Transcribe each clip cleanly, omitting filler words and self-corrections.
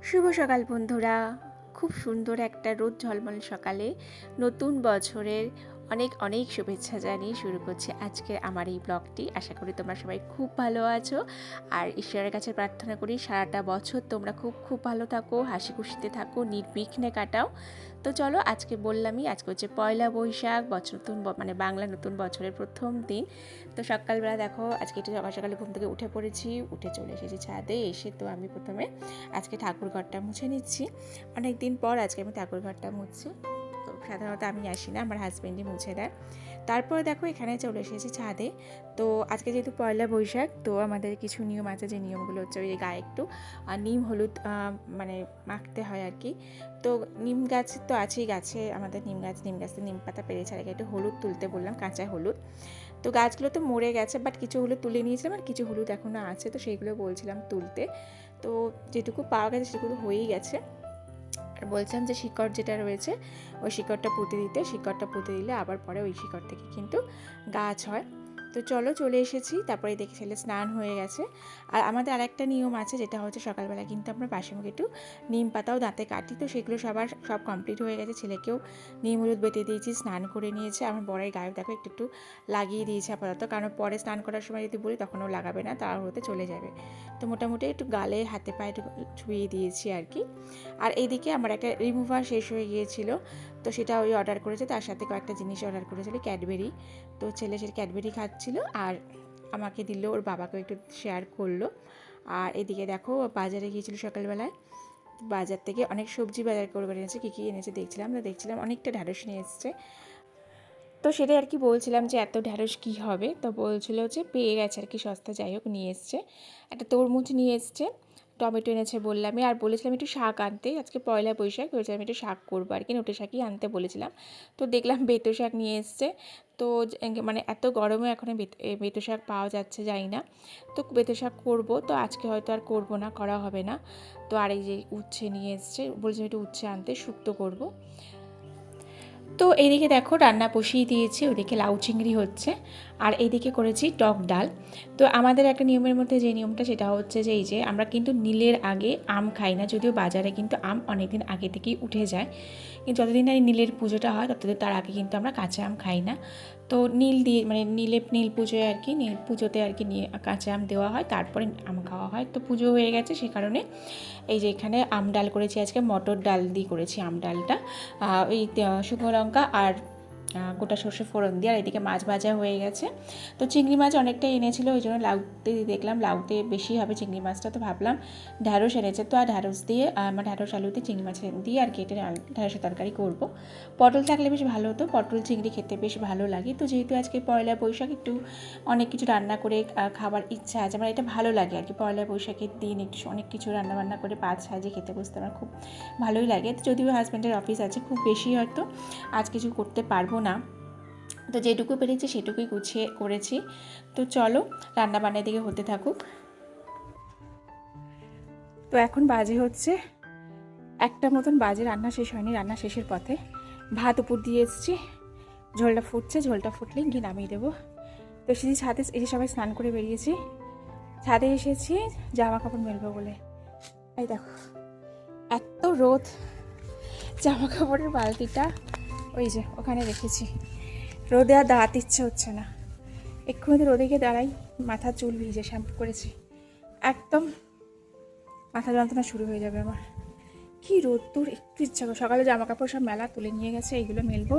শুভ সকাল বন্ধুরা। খুব সুন্দর একটা রোদ ঝলমল সকালে নতুন বছরের অনেক অনেক শুভেচ্ছা জানিয়ে শুরু করছি আজকে আমার এই ব্লগটি। আশা করি তোমরা সবাই খুব ভালো আছো, আর ঈশ্বরের কাছে প্রার্থনা করি সারাটা বছর তোমরা খুব খুব ভালো থাকো, হাসি খুশিতে থাকো, নির্বিঘ্নে কাটাও। তো চলো, আজকে বললামই আজকে হচ্ছে পয়লা বৈশাখ, নতুন মানে বাংলা নতুন বছরের প্রথম দিন। তো সকালবেলা দেখো, আজকে একটু সকাল সকালে ঘুম থেকে উঠে পড়েছি, উঠে চলে এসেছি ছাদে। এসে তো আমি প্রথমে আজকে ঠাকুর ঘরটা মুছে নিচ্ছি। অনেক দিন পর আজকে আমি ঠাকুর ঘরটা মুছছি। তো সাধারণত আমি আসি না, আমার হাজব্যান্ডই মুছে দেয়। তারপরে দেখো এখানে চলে এসেছি ছাদে। তো আজকে যেহেতু পয়লা বৈশাখ, তো আমাদের কিছু নিয়ম আছে, যে নিয়মগুলো হচ্ছে ওই গায়ে একটু নিম হলুদ মানে মাখতে হয় আর কি। তো নিম গাছ তো আছেই, গাছে আমাদের নিম গাছে নিম পাতা পেরেছে, আর একটু হলুদ তুলতে বললাম, কাঁচা হলুদ। তো গাছগুলো তো মরে গেছে, বাট কিছু হলুদ তুলে নিয়েছিলাম, আর কিছু হলুদ এখনও আছে, তো সেইগুলো বলছিলাম তুলতে। তো যেটুকু পাওয়া গেছে সেটুকু হয়েই গেছে। আর বলছিলাম যে শিকড় যেটা রয়েছে ওই শিকড়টা পুঁতে দিতে, শিকড়টা পুঁতে দিলে আবার পরে ওই শিকড় থেকে কিন্তু গাছ হয়। তো চলো, চলে এসেছি। তারপরে দেখে ছেলে স্নান হয়ে গেছে। আর আমাদের আরেকটা নিয়ম আছে, যেটা হচ্ছে সকালবেলা কিন্তু আমরা বাসি মুখে একটু নিম পাতাও দাঁতে কাটি। তো সেগুলো সব কমপ্লিট হয়ে গেছে। ছেলেকেও নিম হলুদ বেটে দিয়েছি, স্নান করে নিয়েছে। আমার বরের গায়ে দেখো একটু একটু লাগিয়ে দিয়েছে আপাতত, কারণ পরে স্নান করার সময় যদি বলি তখনও লাগাবে না, তাড়াহুড়োতে চলে যাবে। তো মোটামুটি একটু গালে হাতে পায়ে একটু ছুঁয়ে দিয়েছি আর কি। আর এইদিকে আমার একটা রিমুভার শেষ হয়ে গিয়েছিল, তো সেটা ওই অর্ডার করেছে, তার সাথে কয়েকটা জিনিস অর্ডার করেছিল, ক্যাডবেরি। তো ছেলে সে ক্যাডবেরি খাচ্ছিল, আর আমাকে দিল, ওর বাবাকেও একটু শেয়ার করলো। আর এদিকে দেখো বাজারে গিয়েছিল সকালবেলায়, বাজার থেকে অনেক সবজি বাজার করে এনেছে। কী কী এনেছে দেখছিলাম অনেকটা ঢ্যাঁড়স নিয়ে এসছে। তো সেটাই আর কি বলছিলাম যে এত ঢ্যাঁড়স কী হবে, তো বলছিল যে পেয়ে গেছে আর কি সস্তা, যাই হোক নিয়ে এসছে। একটা তরমুজ নিয়ে এসছে, টমেটো এনেছে বললামই, আর বলেছিলাম একটু শাক আনতে, আজকে পয়লা বৈশাখ বলেছিলাম একটু শাক করবো আর কি, নোটে শাকই আনতে বলেছিলাম। তো দেখলাম বেতো শাক নিয়ে এসছে। তো মানে এত গরমে এখন বেতো শাক পাওয়া যাচ্ছে জানি না, তো বেতো শাক করবো। তো আজকে হয়তো আর করবো না, করা হবে না। তো আর এই যে উচ্ছে নিয়ে এসছে, বলছিলাম একটু উচ্ছে আনতে, শুক্তো করবো। তো এইদিকে দেখো রান্না বসিয়ে দিয়েছি, ওদিকে লাউ চিংড়ি হচ্ছে, আর এইদিকে করেছি টক ডাল। তো আমাদের একটা নিয়মের মধ্যে যে নিয়মটা, সেটা হচ্ছে যে এই যে আমরা কিন্তু নীলের আগে আম খাই না, যদিও বাজারে কিন্তু আম অনেকদিন আগে থেকেই উঠে যায়, কিন্তু যতদিন না এই নীলের পুজোটা হয় ততদিন তার আগে কিন্তু আমরা কাঁচা আম খাই না। তো নীল দিয়ে মানে নীল পুজোয় আর কি, নীল পুজোতে আর কি কাঁচা আম দেওয়া হয়, তারপরে আম খাওয়া হয়। তো পুজো হয়ে গেছে, সে কারণে এই যে এখানে আম ডাল করেছি, আজকে মটর ডাল দিয়ে করেছি আম ডালটা, ওই শুকনো লঙ্কা আর গোটা সর্ষে ফোড়ন দিয়ে। আর এদিকে মাছ ভাজা হয়ে গেছে। তো চিংড়ি মাছ অনেকটাই এনেছিল, ওই জন্য লাউতে দেখলাম লাউতে বেশি হবে চিংড়ি মাছটা, তো ভাবলাম ঢ্যাঁড়স এনেছে, তো আর ঢ্যাঁড়স দিয়ে ঢ্যাঁড়স আলুতে চিংড়ি মাছ দিয়ে আর কেটে ঢ্যাঁড়সের তরকারি করবো। পটল থাকলে বেশ ভালো হতো, পটল চিংড়ি খেতে বেশ ভালো লাগে। তো যেহেতু আজকে পয়লা বৈশাখ, একটু অনেক কিছু রান্না করে খাবার ইচ্ছা আছে আমার, এটা ভালো লাগে আর কি, পয়লা বৈশাখের দিন একটু অনেক কিছু রান্নাবান্না করে পাত সাজিয়ে খেতে বসতে আমার খুব ভালোই লাগে। যদিও হাজব্যান্ডের অফিস আছে, খুব বেশি হয়তো আজ কিছু করতে পারবো না, তো যেটুকু পেরেছি সেটুকুই গুছিয়ে করেছি। তো চলো রান্নাবান্নার দিকে হতে থাকুক। তো এখন বাজে হচ্ছে একটা মতন বাজে, রান্না শেষ হয়নি, রান্না শেষের পথে। ভাত উপর দিয়ে এসেছি, ঝোলটা ফুটছে, ঝোলটা ফুটলেই গিয়ে নামিয়ে দেবো। তো এসেছি ছাদে, এসে সবাই স্নান করে বেরিয়েছি, ছাদে এসেছি জামা কাপড় মেলবো বলে। এই দেখো এত রোদ, জামা কাপড়ের বালতিটা ওই যে ওখানে রেখেছি, রোদে আর দাঁড়াতে ইচ্ছে হচ্ছে না। এক্ষুনি রোদে গিয়ে দাঁড়াই, মাথা চুল ভিজে শ্যাম্পু করেছি, একদম মাথা যন্ত্রণা শুরু হয়ে যাবে আমার। কি রোদ তোর, একটু ইচ্ছা করে। সকালে জামা কাপড় সব মেলা তুলে নিয়ে গেছে, এইগুলো মেলবো।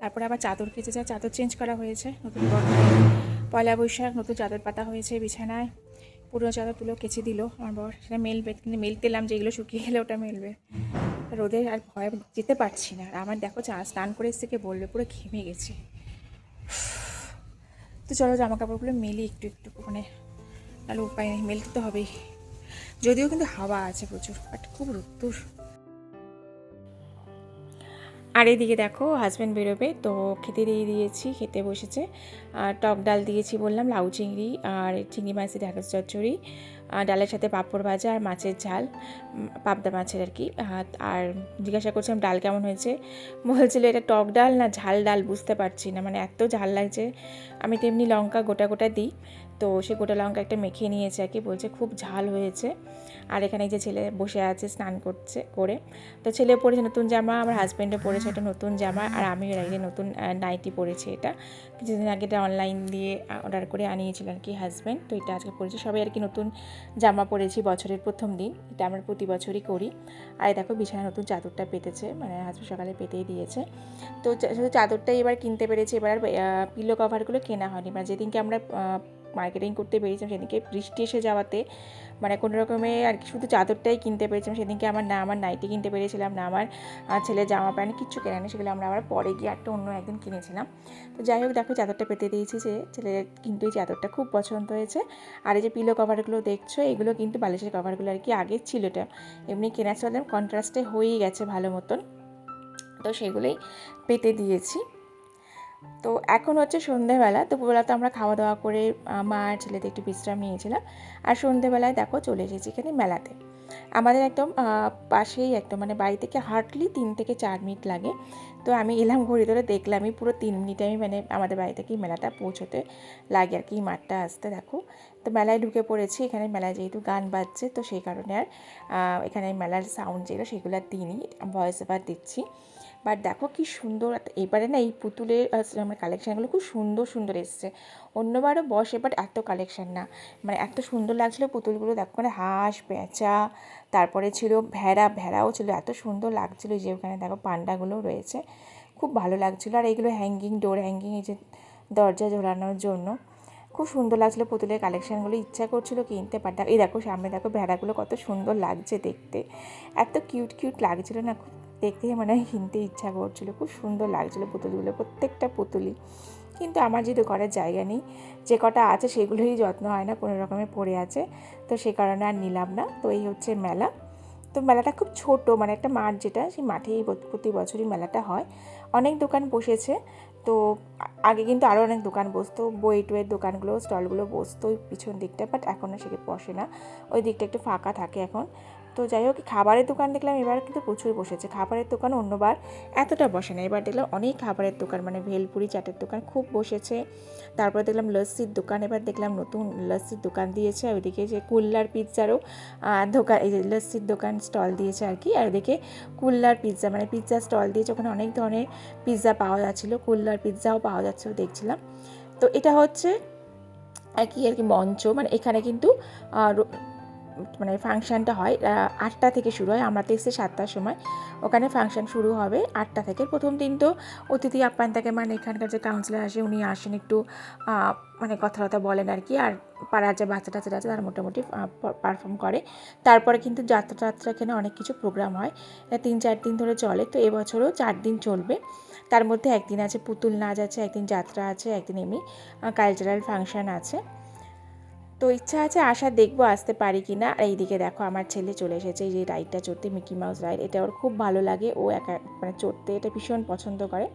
তারপরে আবার চাদর কেচে যায়, চাদর চেঞ্জ করা হয়েছে, নতুন পয়লা বৈশাখ নতুন চাদর পাতা হয়েছে বিছানায়, পুরো চাদর তুলো কেচে দিল আমার বর, সেটা মেলবে, কিন্তু মেলতেলাম যেগুলো শুকিয়ে গেলে ওটা মেলবে। রোদে আর ভয় যেতে পারছি না। আর আমার দেখো স্নান করে এসে কে বলবে, পুরো ঘেমে গেছি। তো চলো জামা কাপড়গুলো মেলি একটু একটু, মানে তাহলে উপায় নেই, মেলতে তো হবেই। যদিও কিন্তু হাওয়া আছে প্রচুর, বাট খুব রোদ্দুর। আর এদিকে দেখো হাজব্যান্ড বেরোবে, তো খেতে দিয়ে দিয়েছি, খেতে বসেছে। টক ডাল দিয়েছি বললাম, লাউ চিংড়ি আর চিংড়ি মাছের ঢ্যাঁড়স চচ্চড়ি, ডালের সাথে পাঁপড় ভাজা আর মাছের ঝাল, পাবদা মাছের আর কি। আর জিজ্ঞাসা করছিলাম ডাল কেমন হয়েছে, বলছিল এটা টক ডাল না ঝাল ডাল বুঝতে পারছি না, মানে এত ঝাল লাগছে। আমি তো এমনি লঙ্কা গোটা গোটা দিই, তো সে গোটা লঙ্কা একটা মেখে নিয়েছে আর কি, বলছে খুব ঝাল হয়েছে। আর এখানে যে ছেলে বসে আছে স্নান করছে করে, তো ছেলে পরেছে নতুন জামা, আমার হাজব্যান্ডও পরেছে একটা নতুন জামা, আর আমি এর আগে নতুন নাইটি পরেছি। এটা কিছুদিন আগে এটা অনলাইন দিয়ে অর্ডার করে আনিয়েছিল আর কি হাজব্যান্ড, তো এটা আজকে পরেছি। সবাই আর কি নতুন জামা পরেছি বছরের প্রথম দিন, এটা আমরা প্রতি বছরই করি। আর দেখো বিছানায় নতুন চাদরটা পেতেছে, মানে হাজব্যান্ড সকালে পেতেই দিয়েছে। তো শুধু চাদরটাই এবার কিনতে পেরেছি, এবার পিলো কভারগুলো কেনা হয়নি। মানে যেদিনকে আমরা মার্কেটিং করতে পেরেছিলাম সেদিনকে বৃষ্টি এসে যাওয়াতে মানে কোনো রকমে আর কি শুধু চাদরটাই কিনতে পেরেছিলাম সেদিনকে। আমার নাইটি কিনতে পেরেছিলাম না, আমার ছেলের জামা প্যান্ট কিচ্ছু কেনা নেই, সেগুলো আমরা আবার পরে গিয়ে একটা অন্য একদিন কিনেছিলাম। তো যাই হোক দেখো চাদরটা পেতে দিয়েছি, যে ছেলের কিন্তু এই চাদরটা খুব পছন্দ হয়েছে। আর এই যে পিলো কভারগুলো দেখছো, এগুলো কিন্তু বালিশের কভারগুলো আর কি আগের ছিল, এটা এমনি কেনা ছিল, কন্ট্রাস্টে হয়েই গেছে ভালো মতন, তো সেগুলোই পেতে দিয়েছি। তো এখন হচ্ছে সন্ধ্যেবেলা, দুপুরবেলা তো আমরা খাওয়া দাওয়া করে মা আর ছেলেতে একটু বিশ্রাম নিয়েছিলাম। আর সন্ধ্যেবেলায় দেখো চলে এসেছি এখানে মেলাতে। আমাদের একদম পাশেই একদম মানে বাড়ি থেকে হার্ডলি 3 থেকে 4 মিনিট লাগে। তো আমি এলাম ঘড়ি ধরে দেখলামই পুরো 3 মিনিটে আমি মানে আমাদের বাড়ি থেকে মেলাটা পৌঁছতে লাগে আর কি, মাঠটা আসতে। দেখো তো মেলায় ঢুকে পড়েছি। এখানে মেলায় যেহেতু গান বাজছে, তো সেই কারণে আর এখানে মেলার সাউন্ড যেগুলো সেগুলো আর দিইনি, ভয়েস ওভার দিচ্ছি। বাট দেখো কি সুন্দর, এবারে না এই পুতুলের মানে কালেকশানগুলো খুব সুন্দর সুন্দর এসছে। অন্যবারও বসে বাট এত কালেকশান না, মানে এত সুন্দর লাগছিলো পুতুলগুলো। দেখো মানে হাঁস, পেঁচা, তারপরে ছিল ভেড়াও ছিল, এত সুন্দর লাগছিলো। যে ওখানে দেখো পান্ডাগুলোও রয়েছে, খুব ভালো লাগছিলো। আর এইগুলো ডোর হ্যাঙ্গিং, এই যে দরজা ঝোলানোর জন্য খুব সুন্দর লাগছিলো পুতুলের কালেকশানগুলো। ইচ্ছা করছিলো কিনতে, বাট এই দেখো সামনে দেখো ভেড়াগুলো কত সুন্দর লাগছে দেখতে, এত কিউট লাগছিলো না, দেখতে মানে কিনতে ইচ্ছা করছিলো। খুব সুন্দর লাগছিলো পুতুলগুলো, প্রত্যেকটা পুতুলই। কিন্তু আমার যেহেতু ঘরের জায়গা নেই, যে কটা আছে সেগুলোই যত্ন হয় না, কোনো রকমে পড়ে আছে, তো সে কারণে আর নিলাম না। তো এই হচ্ছে মেলা। তো মেলাটা খুব ছোট, মানে একটা মাঠ, যেটা সেই মাঠেই প্রতি বছরই মেলাটা হয়। অনেক দোকান বসেছে। তো আগে কিন্তু আরও অনেক দোকান বসতো, বইয়ের দোকানগুলো, স্টলগুলো বসতো ওই পিছন দিকটা, বাট এখন আর সেটা বসে না, ওই দিকটা একটু ফাঁকা থাকে এখন। তো যাই হোক খাবারের দোকান দেখলাম এবার কিন্তু প্রচুর বসেছে। খাবারের দোকান অন্যবার এতটা বসে না, এবার দেখলাম অনেক খাবারের দোকান, মানে ভেলপুরি চাটের দোকান খুব বসেছে। তারপরে দেখলাম লস্যির দোকান, এবার দেখলাম নতুন লস্যির দোকান দিয়েছে। ওইদিকে যে কুল্লার পিৎজারও দোকান, এই যে লস্যির দোকান স্টল দিয়েছে আর কি। আর ওইদিকে কুল্লার পিৎজা, মানে পিৎজা স্টল দিয়েছে, ওখানে অনেক ধরনের পিৎজা পাওয়া যাচ্ছিলো, কুল্লার পিৎজাও পাওয়া যাচ্ছিলো দেখছিলাম। তো এটা হচ্ছে আর কি মঞ্চ, মানে এখানে কিন্তু মানে ফাংশানটা হয় 8টা থেকে শুরু হয়। আমরা তো এসে 7টার সময়, ওখানে ফাংশান শুরু হবে 8টা থেকে। প্রথম দিন তো অতিথি আপ্যায়ন থাকে, মানে এখানকার যে কাউন্সিলর আসে উনি আসেন, একটু মানে কথাবার্তা বলেন আর কি। আর পাড়ার যে বাচ্চা টাচ্চা আছে তারা মোটামুটি পারফর্ম করে। তারপরে কিন্তু যাত্রা এখানে অনেক কিছু প্রোগ্রাম হয়, 3-4 দিন ধরে চলে। তো এবছরও 4 দিন চলবে। তার মধ্যে একদিন আছে পুতুল নাচ আছে, একদিন যাত্রা আছে, একদিন এমনি কালচারাল ফাংশান আছে। তো ইচ্ছা আছে আসার, দেখবো আসতে পারি কি না। আর এইদিকে দেখো আমার ছেলে চলে এসেছে এই যে রাইডটা চড়তে, মিকি মাউস রাইড। এটা ওর খুব ভালো লাগে, ও একা মানে চড়তে এটা ভীষণ পছন্দ করে।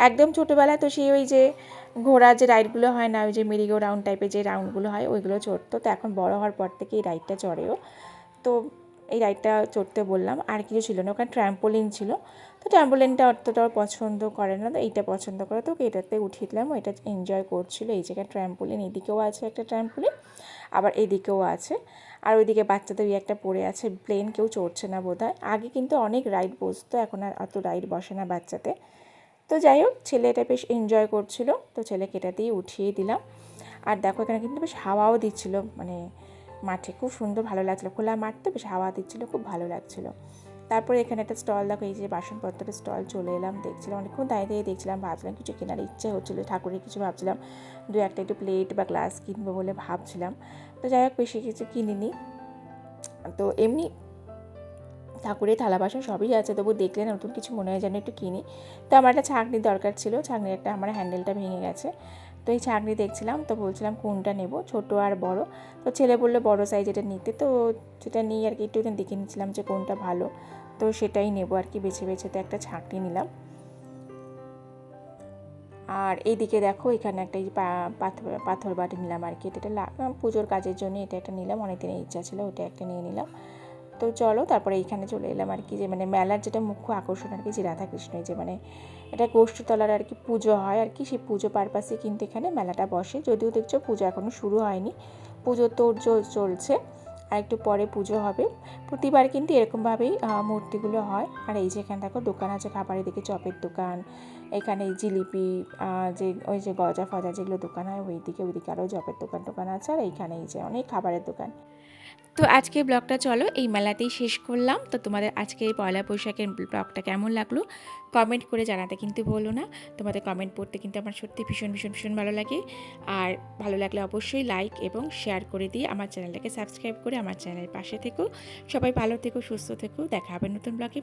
একদম ছোটোবেলায় তো সেই ওই যে ঘোড়ার যে রাইডগুলো হয় না, ওই যে মেরিগো রাউন্ড টাইপের যে রাউন্ডগুলো হয় ওইগুলো চড়তো। তো এখন বড় হওয়ার পর থেকে এই রাইডটা চড়েও। তো এই রাইডটা চড়তে বললাম। আর কিছু ছিল না, ওখানে ট্র্যাম্পোলিন ছিল, তো ট্র্যাম্পোলিনটা অতটাও পছন্দ করে না, তো এইটা পছন্দ করে, তো এটাতে উঠিয়ে দিলাম, এটা এনজয় করছিল। এই জায়গায় ট্র্যাম্পোলিন, এইদিকেও আছে একটা ট্র্যাম্পোলিন, আবার এইদিকেও আছে। আর ওইদিকে বাচ্চাদের একটা পড়ে আছে, প্লেন কেউ চড়ছে না বোধহয়। আগে কিন্তু অনেক রাইড বসতো, এখন আর অত রাইড বসে না বাচ্চাতে। তো যাই হোক ছেলেটা বেশ এনজয় করছিল, তো ছেলেকে এটাতেই উঠিয়ে দিলাম। আর দেখো এখানে কিন্তু বেশ হাওয়াও দিচ্ছিলো, মানে মাঠে খুব সুন্দর ভালো লাগছিলো, খোলা মাঠ তো বেশ হাওয়া দিচ্ছিলো, খুব ভালো লাগছিলো। তারপরে এখানে একটা স্টল দেখো, এই যে বাসনপত্রের স্টল, চলে এলাম, দেখছিলাম অনেকক্ষণ দাঁড়িয়ে দেখছিলাম, ভাবছিলাম কিছু কেনার ইচ্ছে হচ্ছিলো, ঠাকুরের কিছু ভাবছিলাম, একটা একটু প্লেট বা গ্লাস কিনবো বলে ভাবছিলাম। তো যাই হোক বেশি কিছু কিনিনি, তো এমনি ঠাকুরের থালা বাসন সবই আছে, তবু দেখলে নতুন কিছু মনে হয় যেন একটু কিনি। তো আমার একটা ছাঁকনির দরকার ছিল, ছাঁকনির একটা আমার হ্যান্ডেলটা ভেঙে গেছে, তো এই ছাঁকনি দেখছিলাম, তো বলছিলাম কোনটা নেব, ছোট আর বড়। তো ছেলে বললো বড় সাইজ এটা নিতে, তো সেটা নিয়ে আর কি একটু দেখে নিচ্ছিলাম যে কোনটা ভালো, তো সেটাই নেব আর কি, বেছে তো একটা ছাঁকনি নিলাম। আর এইদিকে দেখো এখানে একটা পাথর বাটি নিলাম আর কি, এটা পুজোর কাজের জন্য এটা একটা নিলাম, অনেক দিনের ইচ্ছা ছিল, ওটা একটা নিয়ে নিলাম। তো চলো তারপরে এইখানে চলে এলাম আর কি, যে মানে মেলার যেটা মুখ্য আকর্ষণ আর কি, যে রাধাকৃষ্ণ, যে মানে এটা গোষ্ঠতলার আর কি পুজো হয় আর কি, সেই পুজো পারপাসে কিন্তু এখানে মেলাটা বসে। যদিও দেখছো পুজো এখনও শুরু হয়নি, পুজো তোড়জোড় চলছে, আর একটু পরে পুজো হবে। প্রতিবার কিন্তু এরকমভাবেই মূর্তিগুলো হয়। আর এই যে এখানে দেখো দোকান আছে, খাবারের দিকে চপের দোকান, এখানে জিলিপি, যে ওই যে গজা ফজা যেগুলো দোকান হয় ওইদিকে আরও চপের দোকান আছে, আর এইখানে এই যে অনেক খাবারের দোকান। তো আজকে ব্লগটা চলো এই মেলাতেই শেষ করলাম। তো তোমাদের আজকে এই পয়লা বৈশাখের ব্লগটা কেমন লাগলো কমেন্ট করে জানাতে কিন্তু বলো না। তোমাদের কমেন্ট পড়তে কিন্তু আমার সত্যি ভীষণ ভীষণ ভীষণ ভালো লাগে। আর ভালো লাগলে অবশ্যই লাইক এবং শেয়ার করে দিয়ে আমার চ্যানেলটাকে সাবস্ক্রাইব করে আমার চ্যানেলের পাশে থেকো। সবাই ভালো থেকো, সুস্থ থেকো, দেখা হবে নতুন ব্লগে।